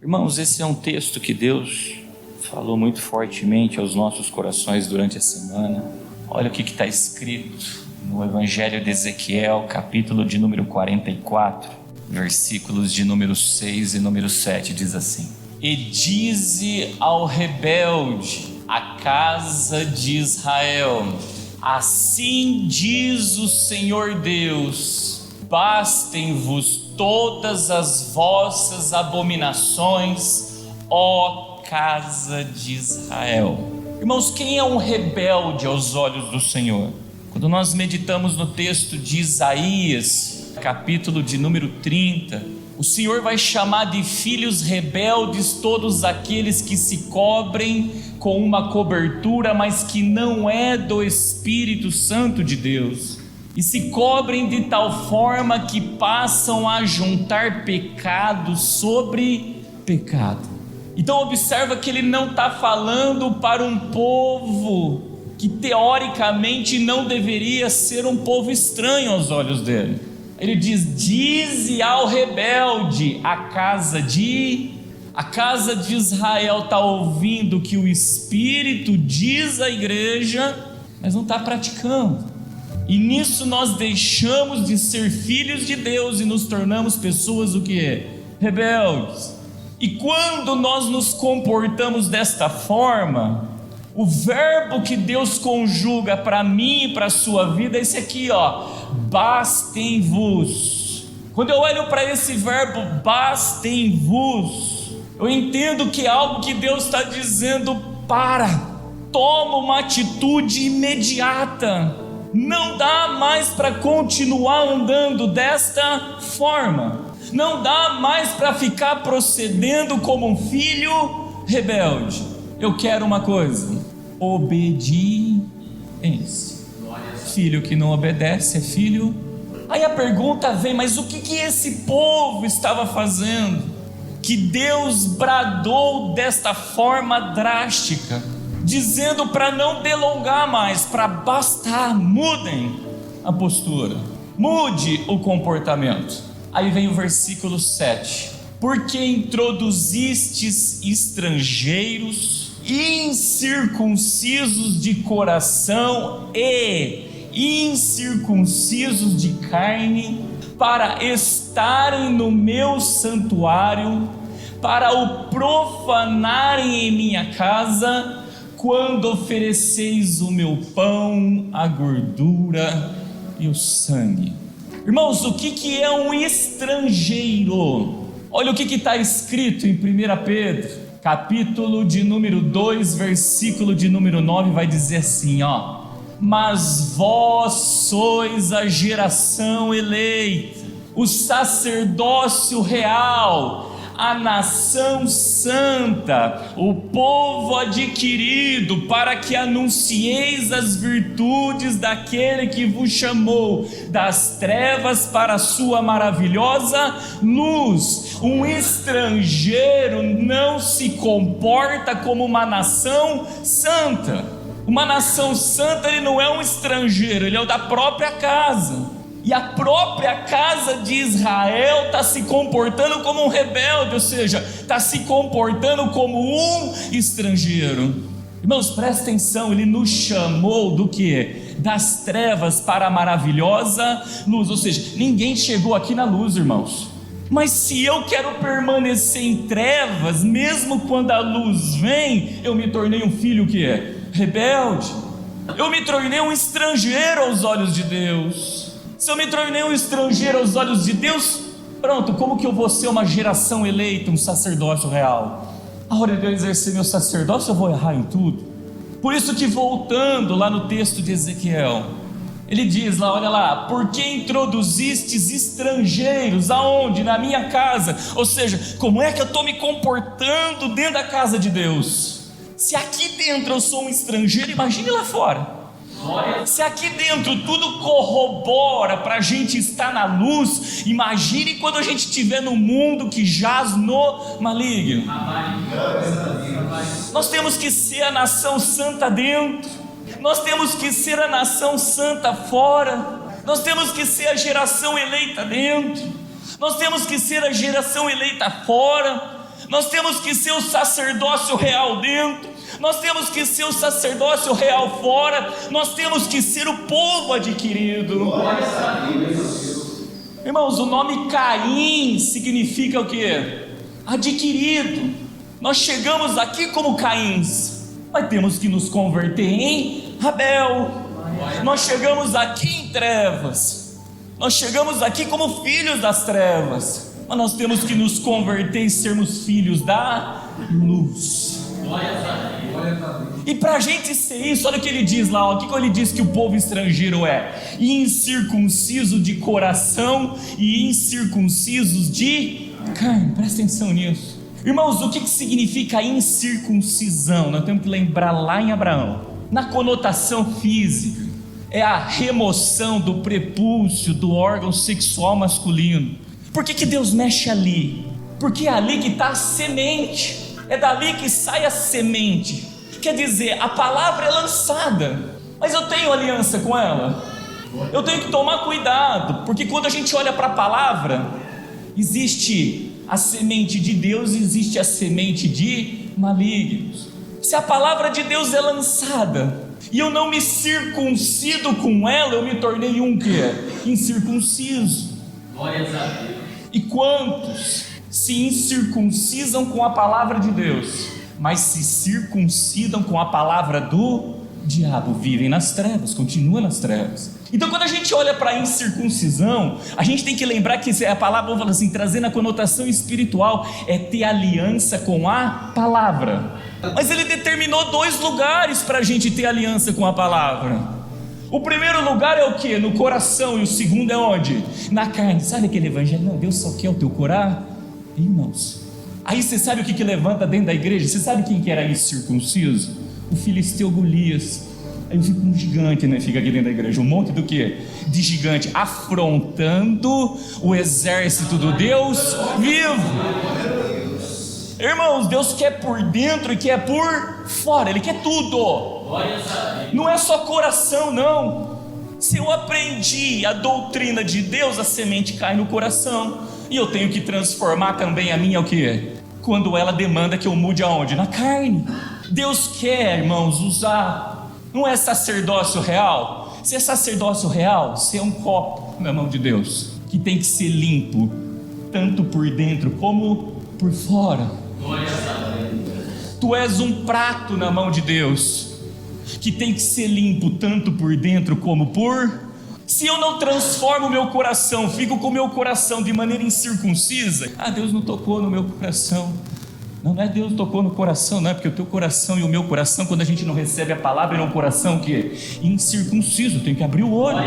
Irmãos, esse é um texto que Deus falou muito fortemente aos nossos corações durante a semana. Olha o que está escrito no Evangelho de Ezequiel, capítulo de número 44, versículos de número 6 e número 7, diz assim: E dize ao rebelde, a casa de Israel, assim diz o Senhor Deus: bastem-vos todas as vossas abominações, ó casa de Israel. Irmãos, quem é um rebelde aos olhos do Senhor? Quando nós meditamos no texto de Isaías, capítulo de número 30, o Senhor vai chamar de filhos rebeldes todos aqueles que se cobrem com uma cobertura, mas que não é do Espírito Santo de Deus, e se cobrem de tal forma que passam a juntar pecado sobre pecado. Então observa que ele não está falando para um povo que teoricamente não deveria ser um povo estranho aos olhos dele. Ele diz: dize ao rebelde, a casa de Israel está ouvindo que o Espírito diz à igreja, mas não está praticando. E nisso nós deixamos de ser filhos de Deus e nos tornamos pessoas o que? Rebeldes. E quando nós nos comportamos desta forma, o verbo que Deus conjuga para mim e para a sua vida é esse aqui, ó: bastem-vos. Quando eu olho para esse verbo bastem-vos, eu entendo que é algo que Deus está dizendo: toma uma atitude imediata. Não dá mais para continuar andando desta forma. Não dá mais para ficar procedendo como um filho rebelde. Eu quero uma coisa: obediência. Filho que não obedece é filho. Aí a pergunta vem: mas o que esse povo estava fazendo que Deus bradou desta forma drástica, dizendo para não delongar mais, para bastar? Mudem a postura, mude o comportamento. Aí vem o versículo 7: porque introduzistes estrangeiros incircuncisos de coração e incircuncisos de carne, para estarem no meu santuário, para o profanarem em minha casa, quando ofereceis o meu pão, a gordura e o sangue. Irmãos, o que é um estrangeiro? Olha o que está escrito em 1 Pedro, capítulo de número 2, versículo de número 9, vai dizer assim, ó: mas vós sois a geração eleita, o sacerdócio real, a nação santa, o povo adquirido, para que anuncieis as virtudes daquele que vos chamou das trevas para a sua maravilhosa luz. Um estrangeiro não se comporta como uma nação santa. Uma nação santa, ele não é um estrangeiro, ele é o da própria casa. E a própria casa de Israel está se comportando como um rebelde, ou seja, está se comportando como um estrangeiro. Irmãos, presta atenção, ele nos chamou do que? Das trevas para a maravilhosa luz. Ou seja, ninguém chegou aqui na luz, irmãos. Mas se eu quero permanecer em trevas, mesmo quando a luz vem, eu me tornei um filho que é rebelde. Eu me tornei um estrangeiro aos olhos de Deus. Se eu me tornei um estrangeiro aos olhos de Deus, pronto, como que eu vou ser uma geração eleita, um sacerdócio real? A hora de eu exercer meu sacerdócio, eu vou errar em tudo. Por isso que, voltando lá no texto de Ezequiel, ele diz lá, olha lá: porque introduzistes estrangeiros, aonde? Na minha casa. Ou seja, como é que eu estou me comportando dentro da casa de Deus? Se aqui dentro eu sou um estrangeiro, imagine lá fora. Se aqui dentro tudo corrobora para a gente estar na luz, imagine quando a gente estiver no mundo que jaz no maligno. Nós temos que ser a nação santa dentro, nós temos que ser a nação santa fora, nós temos que ser a geração eleita dentro, nós temos que ser a geração eleita fora. nós temos que ser o sacerdócio real dentro, nós temos que ser o sacerdócio real fora, nós temos que ser o povo adquirido. Irmãos, o nome Caim significa o quê? Adquirido. Nós chegamos aqui como Caíns, mas temos que nos converter em Abel. Nós chegamos aqui em trevas, nós chegamos aqui como filhos das trevas, mas nós temos que nos converter e sermos filhos da luz. E para a gente ser isso, olha o que ele diz lá, o que ele diz que o povo estrangeiro é: incircunciso de coração e incircuncisos de carne. Presta atenção nisso, irmãos. O que significa incircuncisão? Nós temos que lembrar lá em Abraão, na conotação física, é a remoção do prepúcio do órgão sexual masculino. Por que Deus mexe ali? Porque é ali que está a semente, é dali que sai a semente. Quer dizer, a palavra é lançada, mas eu tenho aliança com ela. Eu tenho que tomar cuidado, porque quando a gente olha para a palavra, existe a semente de Deus e existe a semente de malignos. Se a palavra de Deus é lançada e eu não me circuncido com ela, eu me tornei um quê? Incircunciso. E quantos se incircuncisam com a palavra de Deus, mas se circuncidam com a palavra do diabo, vivem nas trevas, continuam nas trevas. Então quando a gente olha para a incircuncisão, a gente tem que lembrar que a palavra, vamos falar assim, trazendo a conotação espiritual, é ter aliança com a palavra. Mas ele determinou 2 lugares para a gente ter aliança com a palavra. O primeiro lugar é o que? No coração. E o segundo é onde? Na carne. Sabe aquele evangelho? Não, Deus só quer o teu coração. Irmãos, aí você sabe o que levanta dentro da igreja? Você sabe quem que era incircunciso? O filisteu Golias. Aí fica um gigante, né? Fica aqui dentro da igreja. Um monte do quê? De gigante, afrontando o exército do Deus vivo. Irmãos, Deus quer por dentro e quer por fora. Ele quer tudo. Não é só coração, não. Se eu aprendi a doutrina de Deus, a semente cai no coração, e eu tenho que transformar também a minha o quê? Quando ela demanda que eu mude aonde? Na carne. Deus quer, irmãos, usar. Não é sacerdócio real? Se é sacerdócio real, você é um copo na mão de Deus, que tem que ser limpo, tanto por dentro como por fora. Tu és um prato na mão de Deus, que tem que ser limpo tanto por dentro como por... Se eu não transformo o meu coração, fico com o meu coração de maneira incircuncisa, Deus não tocou no meu coração. Não é Deus tocou no coração, não é porque o teu coração e o meu coração, quando a gente não recebe a palavra, é um coração que incircunciso, tem que abrir o olho.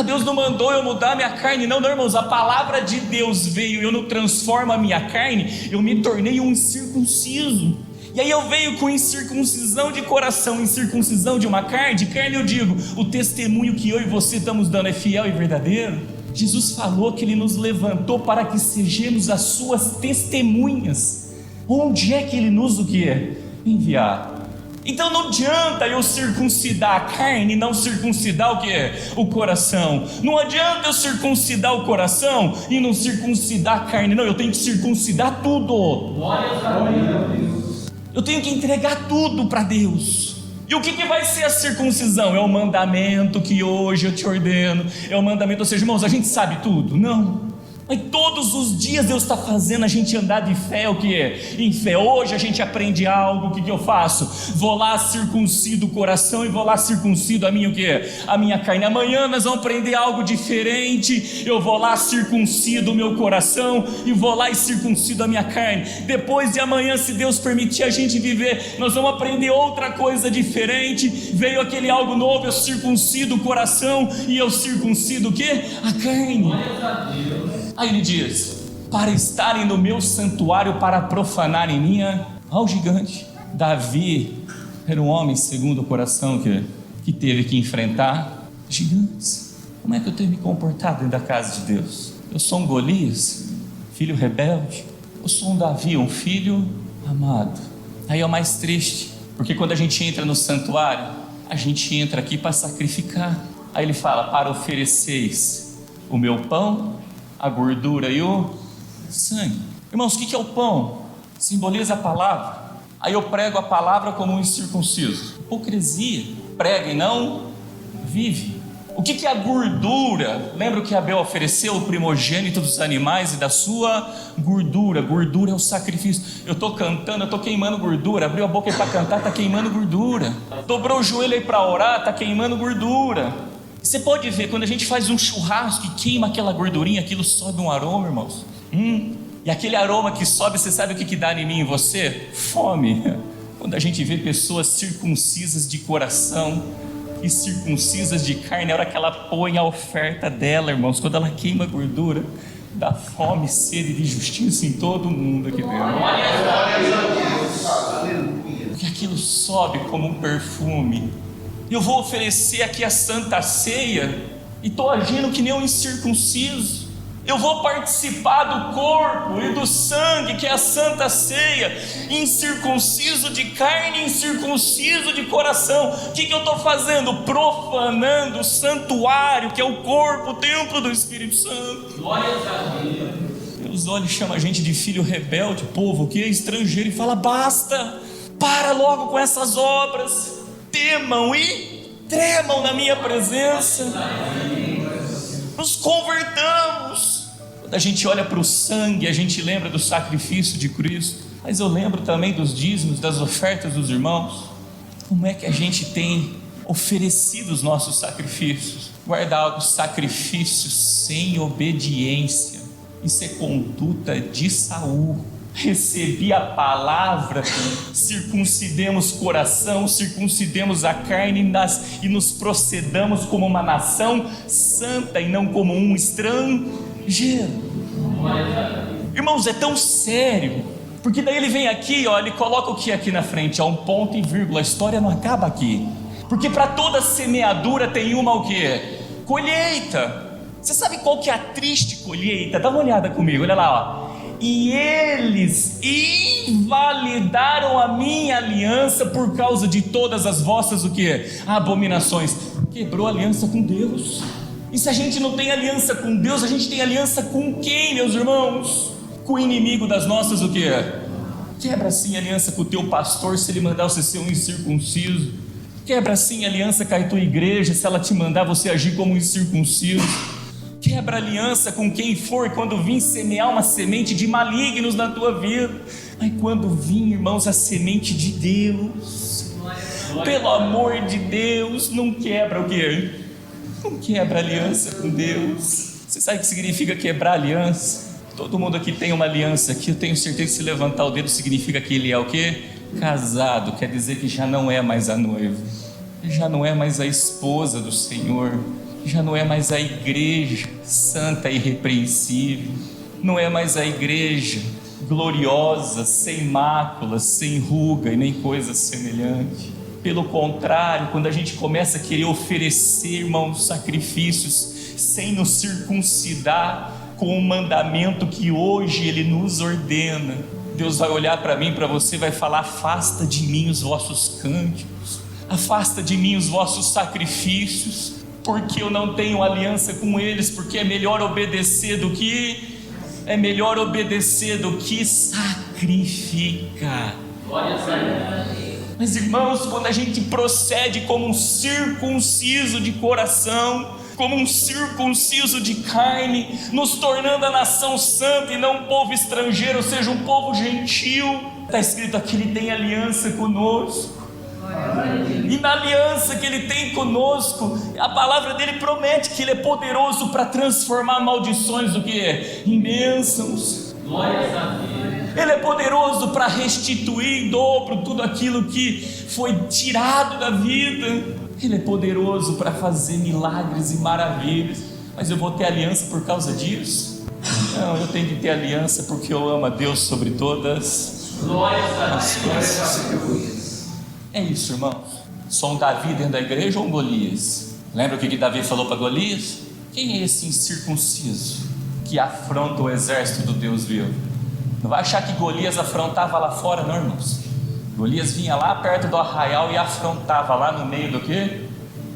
Deus não mandou eu mudar a minha carne. Não, irmãos, a palavra de Deus veio, eu não transformo a minha carne, eu me tornei um incircunciso. E aí eu venho com incircuncisão de coração, incircuncisão de uma carne. De carne eu digo, o testemunho que eu e você estamos dando é fiel e verdadeiro. Jesus falou que Ele nos levantou para que sejamos as suas testemunhas. Onde é que Ele nos o quê? Enviar. Então não adianta eu circuncidar a carne e não circuncidar o quê? O coração. Não adianta eu circuncidar o coração e não circuncidar a carne. Não, eu tenho que circuncidar tudo. Eu tenho que entregar tudo para Deus. E o que vai ser a circuncisão? É o mandamento que hoje eu te ordeno. É o mandamento, ou seja, irmãos, a gente sabe tudo? Não. Mas todos os dias Deus está fazendo a gente andar de fé, o que é? Em fé. Hoje a gente aprende algo, o que eu faço? Vou lá, circuncido o coração e vou lá, circuncido a minha o que é? A minha carne. Amanhã nós vamos aprender algo diferente, eu vou lá, circuncido o meu coração e vou lá e circuncido a minha carne. Depois de amanhã, se Deus permitir a gente viver, nós vamos aprender outra coisa diferente. Veio aquele algo novo, eu circuncido o coração e eu circuncido o que? A carne. Aí ele diz, para estarem no meu santuário, para profanarem minha... Olha o gigante. Davi era um homem segundo o coração que teve que enfrentar gigantes. Como é que eu tenho me comportado dentro da casa de Deus? Eu sou um Golias, filho rebelde? Eu sou um Davi, um filho amado? Aí é o mais triste, porque quando a gente entra no santuário, a gente entra aqui para sacrificar. Aí ele fala, para ofereceis o meu pão, a gordura e o sangue. Irmãos, o que é o pão? Simboliza a palavra. Aí eu prego a palavra como um incircunciso. Hipocrisia. Prega e não vive. O que é a gordura? Lembra o que Abel ofereceu? O primogênito dos animais e da sua gordura. Gordura é o sacrifício. Eu estou cantando, eu estou queimando gordura. Abriu a boca aí para cantar, está queimando gordura. Dobrou o joelho aí para orar, está queimando gordura. Você pode ver, quando a gente faz um churrasco e queima aquela gordurinha, aquilo sobe um aroma, irmãos. E aquele aroma que sobe, você sabe o que dá em mim e em você? Fome. Quando a gente vê pessoas circuncisas de coração e circuncisas de carne, a hora que ela põe a oferta dela, irmãos, quando ela queima gordura, dá fome, sede de justiça em todo mundo aqui dentro. Porque aquilo sobe como um perfume. Eu vou oferecer aqui a Santa Ceia e estou agindo que nem um incircunciso. Eu vou participar do corpo e do sangue, que é a Santa Ceia, incircunciso de carne, incircunciso de coração. O que eu estou fazendo? Profanando o santuário, que é o corpo, o templo do Espírito Santo. Glória a Deus. Deus olha e chama a gente de filho rebelde, povo que é estrangeiro, e fala: basta, para logo com essas obras, temam e tremam na minha presença. Nos convertamos. Quando a gente olha para o sangue, a gente lembra do sacrifício de Cristo, mas eu lembro também dos dízimos, das ofertas dos irmãos. Como é que a gente tem oferecido os nossos sacrifícios? Guarda algo: sacrifício sem obediência, isso é conduta de Saul. Recebi a palavra, circuncidemos o coração, circuncidemos a carne e nos procedamos como uma nação santa e não como um estrangeiro. Irmãos, é tão sério, porque daí ele vem aqui, ó, ele coloca o que aqui na frente? Há um ponto e vírgula, a história não acaba aqui, porque para toda semeadura tem uma o quê? Colheita. Você sabe qual que é a triste colheita? Dá uma olhada comigo, olha lá, ó. E eles invalidaram a minha aliança por causa de todas as vossas o quê? Abominações. Quebrou a aliança com Deus. E se a gente não tem aliança com Deus, a gente tem aliança com quem, meus irmãos? Com o inimigo das nossas o quê? Quebra sim a aliança com o teu pastor se ele mandar você ser um incircunciso. Quebra sim a aliança com a tua igreja se ela te mandar você agir como um incircunciso. Quebra aliança com quem for quando vir semear uma semente de malignos na tua vida. Mas quando vir, irmãos, a semente de Deus, pelo amor de Deus, não quebra o quê? Não quebra aliança com Deus. Você sabe o que significa quebrar aliança? Todo mundo aqui tem uma aliança aqui, eu tenho certeza que se levantar o dedo significa que ele é o quê? Casado, quer dizer que já não é mais a noiva, já não é mais a esposa do Senhor, já não é mais a igreja santa e irrepreensível, não é mais a igreja gloriosa, sem máculas, sem ruga e nem coisa semelhante. Pelo contrário, quando a gente começa a querer oferecer, irmãos, sacrifícios sem nos circuncidar com o mandamento que hoje Ele nos ordena, Deus vai olhar para mim, para você, vai falar: afasta de mim os vossos cânticos, afasta de mim os vossos sacrifícios, porque eu não tenho aliança com eles, porque é melhor obedecer do que sacrificar. Mas irmãos, quando a gente procede como um circunciso de coração, como um circunciso de carne, nos tornando a nação santa e não um povo estrangeiro, ou seja, um povo gentil, está escrito aqui: Ele tem aliança conosco. E na aliança que Ele tem conosco, a palavra dele promete que Ele é poderoso para transformar maldições o quê? Em bênçãos. Glórias a Deus. Ele é poderoso para restituir em dobro tudo aquilo que foi tirado da vida. Ele é poderoso para fazer milagres e maravilhas. Mas eu vou ter aliança por causa disso? Não, eu tenho que ter aliança porque eu amo a Deus sobre todas as coisas. É isso, irmãos. Sou um Davi dentro da igreja ou um Golias? Lembra o que Davi falou para Golias? Quem é esse incircunciso que afronta o exército do Deus vivo? Não vai achar que Golias afrontava lá fora, não, irmãos. Golias vinha lá perto do arraial e afrontava lá no meio do quê?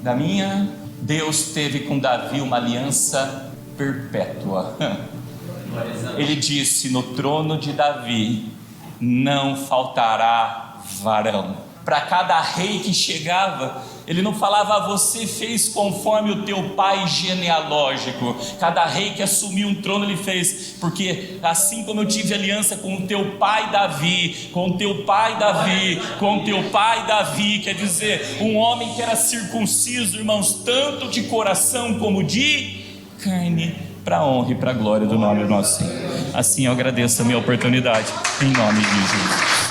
Da minha. Deus teve com Davi uma aliança perpétua. Ele disse: no trono de Davi não faltará varão. Para cada rei que chegava, ele não falava: você fez conforme o teu pai genealógico. Cada rei que assumiu um trono, ele fez, porque assim como eu tive aliança com o teu pai Davi, com o teu pai Davi, com o teu pai Davi, quer dizer, um homem que era circunciso, irmãos, tanto de coração como de carne, para a honra e para a glória do nome do nosso Senhor. Assim eu agradeço a minha oportunidade, em nome de Jesus.